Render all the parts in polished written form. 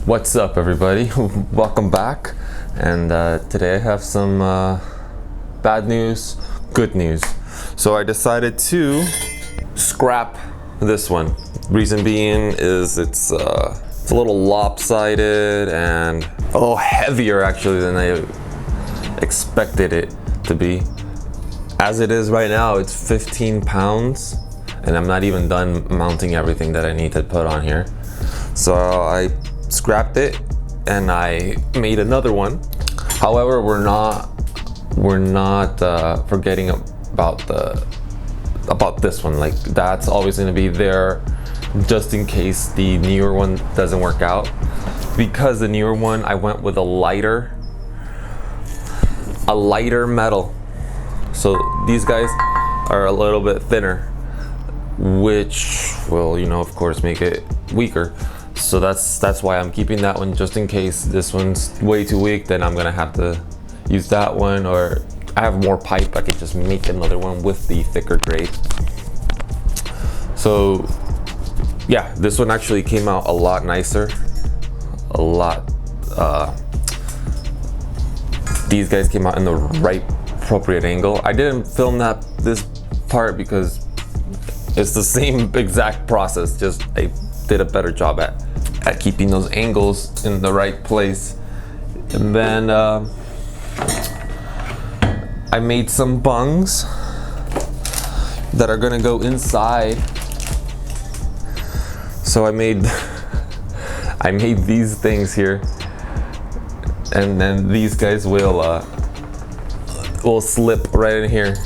What's up, everybody? Welcome back. And today I have some bad news, good news. So I decided to scrap this one. Reason being is it's a little lopsided and a little heavier actually than I expected it to be. As it is right now, it's 15 pounds and I'm not even done mounting everything that I need to put on here. So I scrapped it and I made another one. However, we're not forgetting about this one. Like, that's always going to be there just in case the newer one doesn't work out. Because the newer one, I went with a lighter metal. So these guys are a little bit thinner, which will, of course, make it weaker. So that's why I'm keeping that one, just in case this one's way too weak, then I'm gonna have to use that one, or I have more pipe, I could just make another one with the thicker grade. So yeah, this one actually came out a lot nicer, a lot, these guys came out in the right appropriate angle. I didn't film this part because it's the same exact process, just I did a better job at keeping those angles in the right place. And then I made some bungs that are gonna go inside. So I made these things here, and then these guys will slip right in here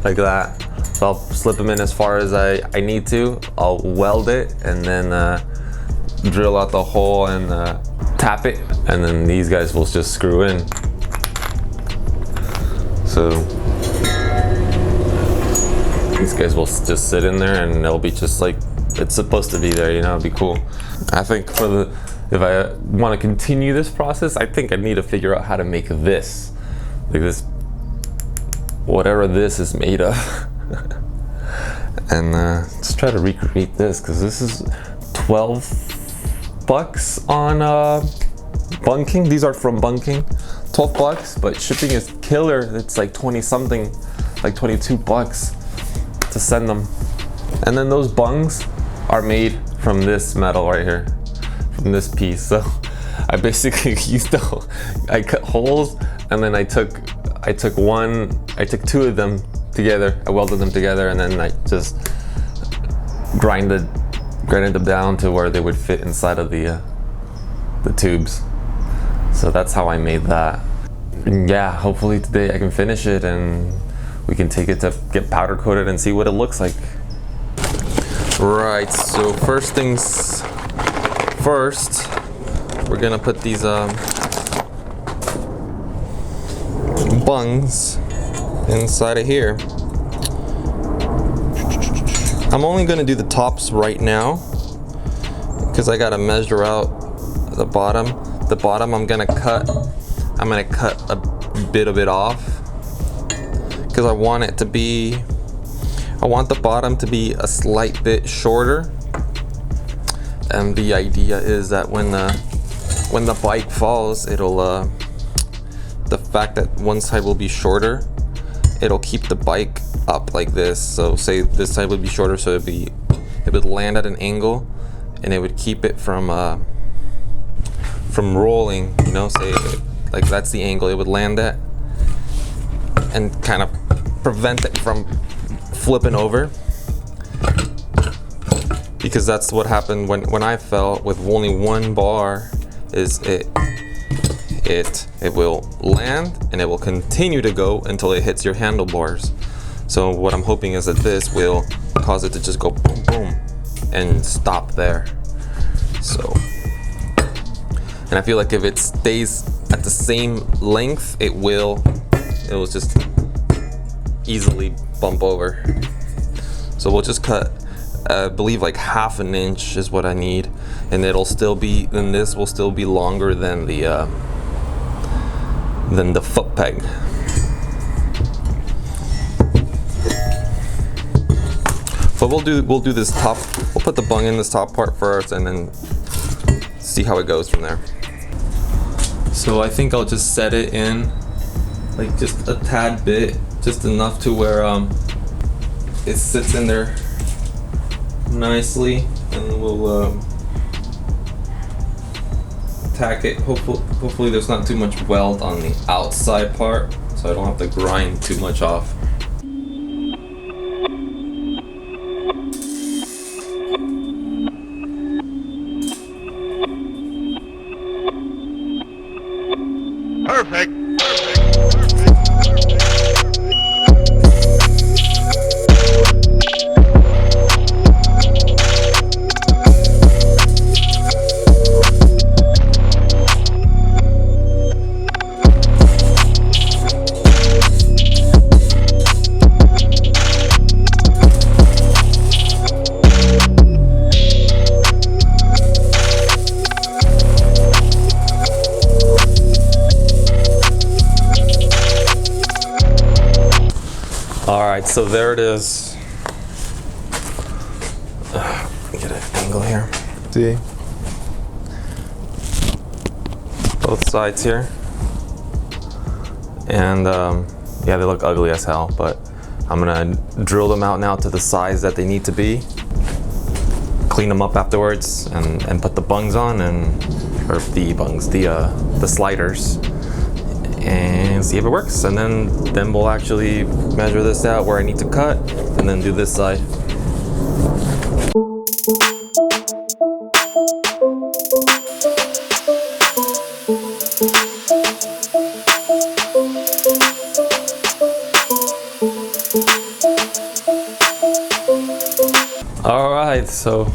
like that. So I'll slip them in as far as I need to. I'll weld it and then drill out the hole and tap it, and then these guys will just screw in. So these guys will just sit in there and they'll be just like it's supposed to be there, it'd be cool. I think if I want to continue this process, I think I need to figure out how to make this, like this, whatever this is made of. And just try to recreate this, because this is $12 on bunking. These are from bunking, $12, but shipping is killer. It's like 20 something, like $22 to send them. And then those bungs are made from this metal right here, from this piece. So I basically I cut holes, and then I took two of them together, I welded them together, and then I just grinded them down to where they would fit inside of the tubes. So that's how I made that. And yeah, hopefully today I can finish it and we can take it to get powder coated and see what it looks like. Right, so first things first, we're gonna put these bungs inside of here. I'm only gonna do the tops right now because I gotta measure out the bottom. The bottom I'm gonna cut a bit of it off because I want the bottom to be a slight bit shorter. And the idea is that when the bike falls, it'll the fact that one side will be shorter, it'll keep the bike up like this. So say this side would be shorter, so it would land at an angle, and it would keep it from rolling. Say like that's the angle it would land at, and kind of prevent it from flipping over. Because that's what happened when I fell with only one bar. Is it will land and it will continue to go until it hits your handlebars. So what I'm hoping is that this will cause it to just go boom boom and stop there. So, and I feel like if it stays at the same length, it will just easily bump over. So we'll just cut, I believe like ½ an inch is what I need, and this will still be longer than the foot peg. So we'll do this top. We'll put the bung in this top part first, and then see see how it goes from there. So I think I'll just set it in like just a tad bit, just enough to where it sits in there nicely, and we'll tack it. Hopefully there's not too much weld on the outside part, so I don't have to grind too much off. Perfect. Alright, so there it is. Get an angle here. See? Both sides here. And yeah, they look ugly as hell, but I'm gonna drill them out now to the size that they need to be. Clean them up afterwards and put the bungs on, or the bungs, the sliders, and see if it works. And then we'll actually measure this out where I need to cut, and then do this side. All right, so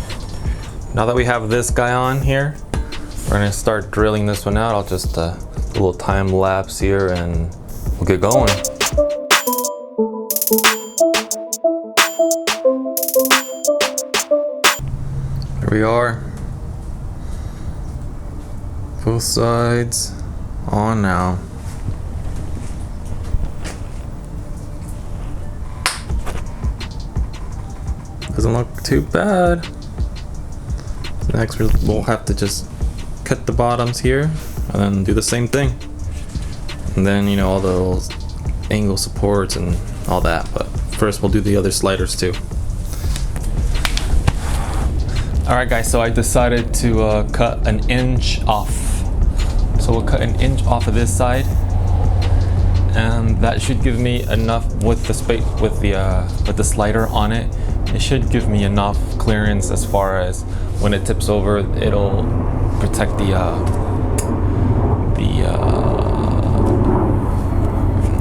now that we have this guy on here, we're gonna start drilling this one out. I'll just do a little time lapse here and we'll get going. Here we are. Both sides on now. Doesn't look too bad. Next we'll have to just cut the bottoms here and then do the same thing. And then, you know, all those angle supports and all that. But first we'll do the other sliders too. Alright guys, so I decided to cut 1 inch off. So we'll cut 1 inch off of this side. And that should give me enough with the space, with the slider on it. It should give me enough clearance as far as when it tips over, it'll protect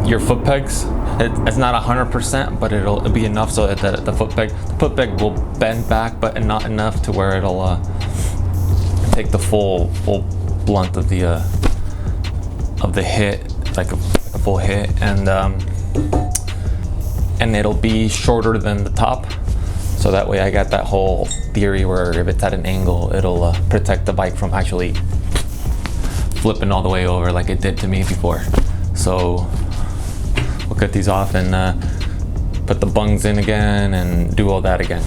your foot pegs. It's not 100%, but it'll be enough so that the foot peg will bend back, but not enough to where it'll take the full blunt of the hit, like a full hit, and it'll be shorter than the top. So that way I got that whole theory where if it's at an angle, it'll protect the bike from actually flipping all the way over like it did to me before. So we'll cut these off and put the bungs in again and do all that again.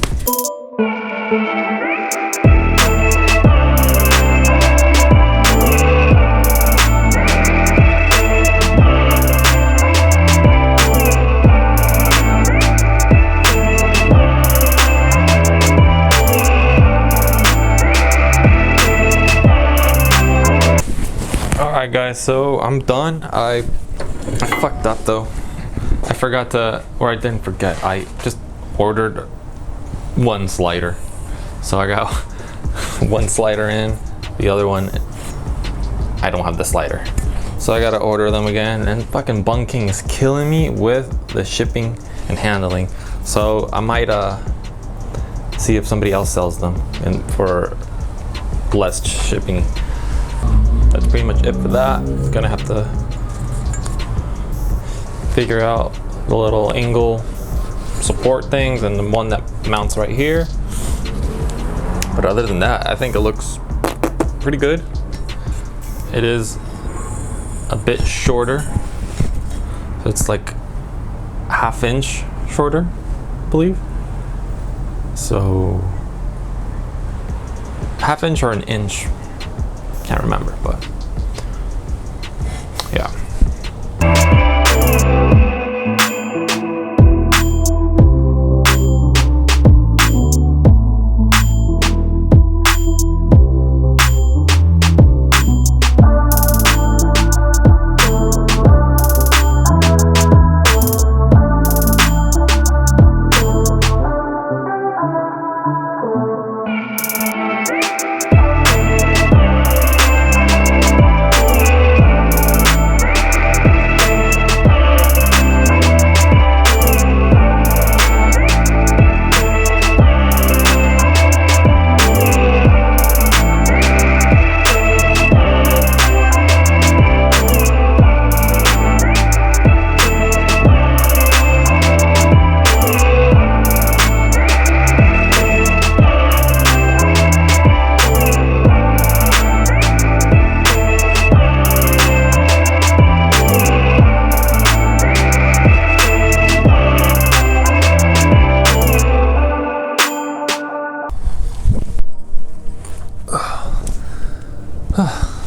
Alright guys, so I'm done. I fucked up though. I forgot to, or I didn't forget, I just ordered 1 slider. So I got 1 slider in, the other one, I don't have the slider. So I gotta order them again, and fucking Bung King is killing me with the shipping and handling. So I might see if somebody else sells them and for less shipping. That's pretty much it for that. Gonna have to figure out the little angle support things and the one that mounts right here. But other than that, I think it looks pretty good. It is a bit shorter. So it's like 1/2 inch shorter, I believe. So 1/2 inch or 1 inch. can't remember, but yeah.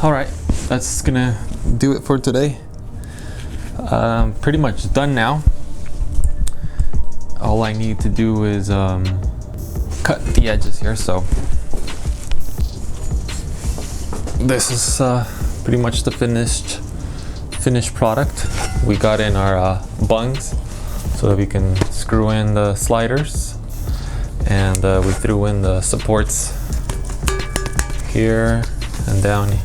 All right, that's gonna do it for today. Pretty much done now. All I need to do is cut the edges here. So this is pretty much the finished product. We got in our bungs so that we can screw in the sliders, and we threw in the supports here and down here.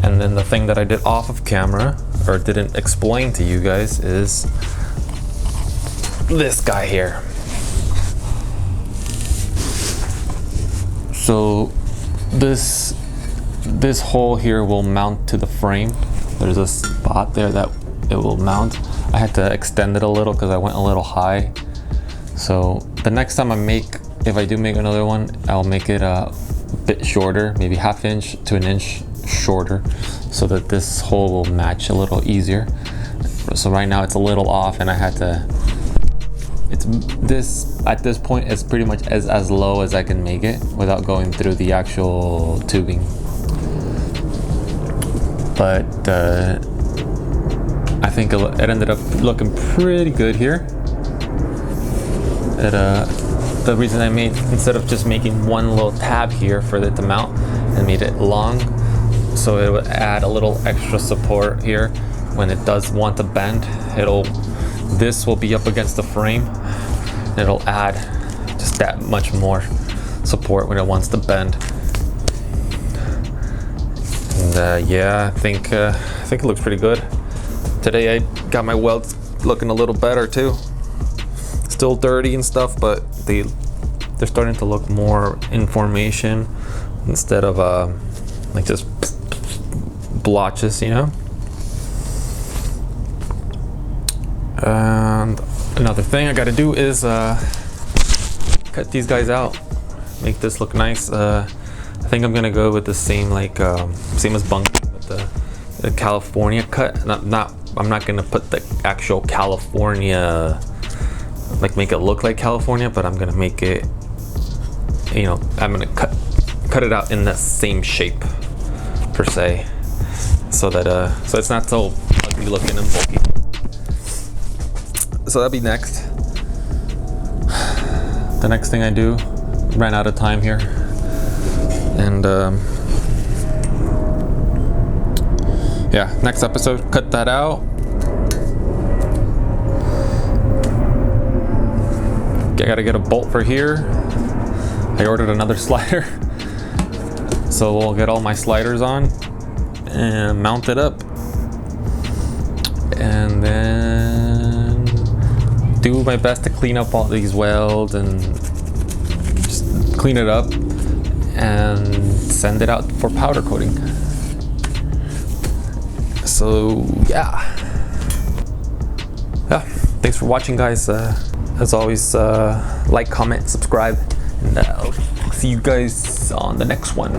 And then the thing that I did off of camera, or didn't explain to you guys, is this guy here. So this hole here will mount to the frame. There's a spot there that it will mount. I had to extend it a little because I went a little high. So the next time if I do make another one, I'll make it a bit shorter, maybe 1/2 inch to 1 inch shorter, so that this hole will match a little easier. So right now it's a little off, and I had to, at this point it's pretty much as low as I can make it without going through the actual tubing. But I think it ended up looking pretty good here. The reason I made, instead of just making one little tab here for it to mount, I made it long, so it would add a little extra support here when it does want to bend. This will be up against the frame, and it'll add just that much more support when it wants to bend. And yeah, I think it looks pretty good. Today I got my welds looking a little better too. Still dirty and stuff, but they're starting to look more in formation instead of like just blotches, you know. And another thing I got to do is cut these guys out, make this look nice. I think I'm gonna go with the same same as bunk, with the California cut. I'm not gonna put the actual California, like make it look like California, but I'm gonna make it, you know, I'm gonna cut it out in that same shape per se, so that so it's not so ugly looking and bulky. So that'll be next. The next thing I do, ran out of time here, and yeah, next episode, cut that out. I gotta get a bolt for here. I ordered another slider, so we'll get all my sliders on and mount it up, and then do my best to clean up all these welds and just clean it up and send it out for powder coating. So yeah, thanks for watching, guys. As always, like, comment, subscribe, and I'll see you guys on the next one.